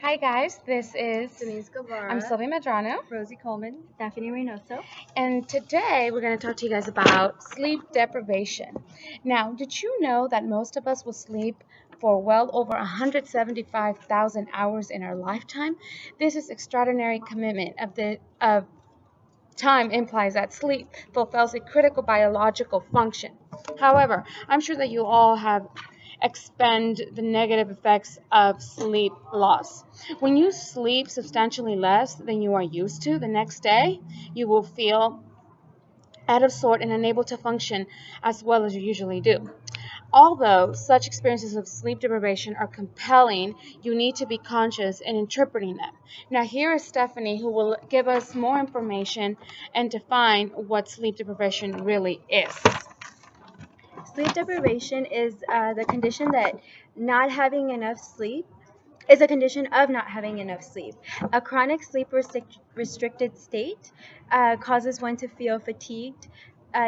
Hi guys, this is Denise Guevara, I'm Sylvia Medrano, Rosie Coleman, Stephanie Reynoso. and today we're going to talk to you guys about sleep deprivation. Now, did you know that most of us will sleep for well over 175,000 hours in our lifetime? This is extraordinary commitment of time implies that sleep fulfills a critical biological function. However, I'm sure that you all have expend the negative effects of sleep loss. When you sleep substantially less than you are used to, the next day you will feel out of sort and unable to function as well as you usually do. Although such experiences of sleep deprivation are compelling, you need to be conscious in interpreting them. Now, here is Stephanie, who will give us more information and define what sleep deprivation really is. Sleep deprivation is the condition that not having enough sleep is a condition of not having enough sleep. A chronic sleep restricted state causes one to feel fatigued,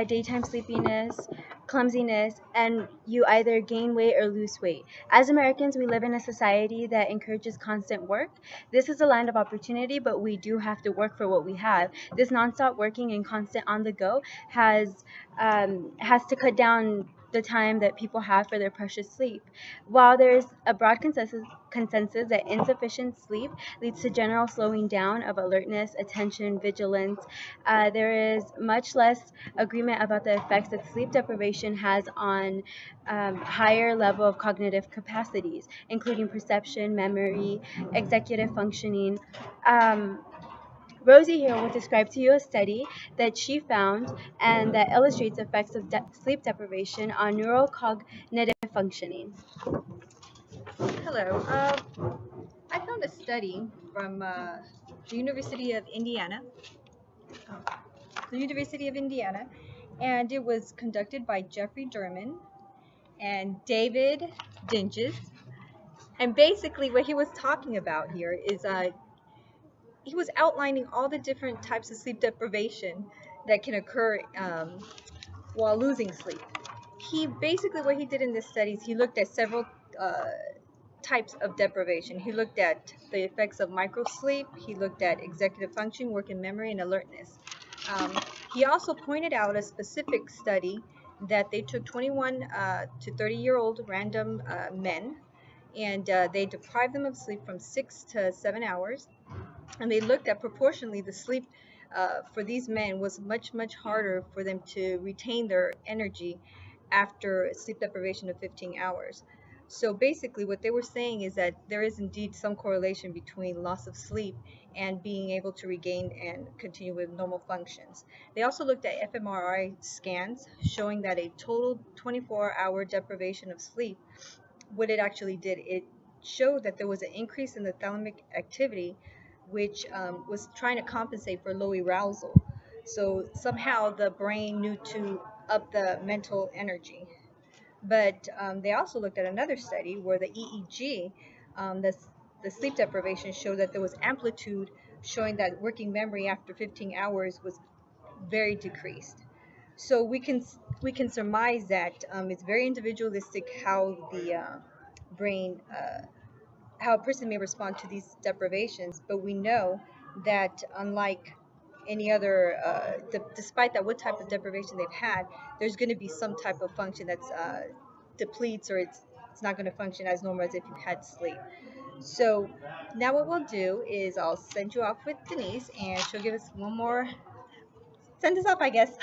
daytime sleepiness, clumsiness, and you either gain weight or lose weight. As Americans, we live in a society that encourages constant work. This is a land of opportunity, but we do have to work for what we have. This nonstop working and constant on the go has to cut down the time that people have for their precious sleep. While there's a broad consensus that insufficient sleep leads to general slowing down of alertness, attention, vigilance, there is much less agreement about the effects that sleep deprivation has on higher level of cognitive capacities, including perception, memory, executive functioning. Rosie here will describe to you a study that she found and that illustrates effects of sleep deprivation on neurocognitive functioning. Hello. I found a study from the University of Indiana. The University of Indiana, and it was conducted by Jeffrey Derman and David Dinges. And basically, what he was talking about here is he was outlining all the different types of sleep deprivation that can occur while losing sleep. He basically, what he did in this study is he looked at several types of deprivation. He looked at the effects of microsleep. He looked at executive function, working memory, and alertness. He also pointed out a specific study that they took 21 to 30-year-old random men, and they deprived them of sleep from 6 to 7 hours. And they looked at proportionally the sleep for these men was much, much harder for them to retain their energy after sleep deprivation of 15 hours. So basically, what they were saying is that there is indeed some correlation between loss of sleep and being able to regain and continue with normal functions. They also looked at fMRI scans showing that a total 24-hour deprivation of sleep, what it actually did, it showed that there was an increase in the thalamic activity, which was trying to compensate for low arousal. So somehow the brain knew to up the mental energy. But they also looked at another study where the EEG, the sleep deprivation, showed that there was amplitude showing that working memory after 15 hours was very decreased. So we can surmise that it's very individualistic how the brain, how a person may respond to these deprivations. But we know that unlike any other, despite that what type of deprivation they've had, there's going to be some type of function that's depletes, or it's not going to function as normal as if you had sleep. So now what we'll do is I'll send you off with Denise, and she'll give us one more. Send us off, I guess.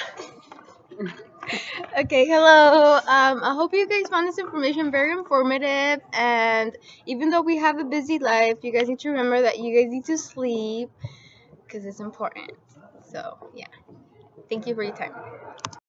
Okay, hello. I hope you guys found this information very informative. And even though we have a busy life, you guys need to remember that you guys need to sleep because it's important. So, yeah. Thank you for your time.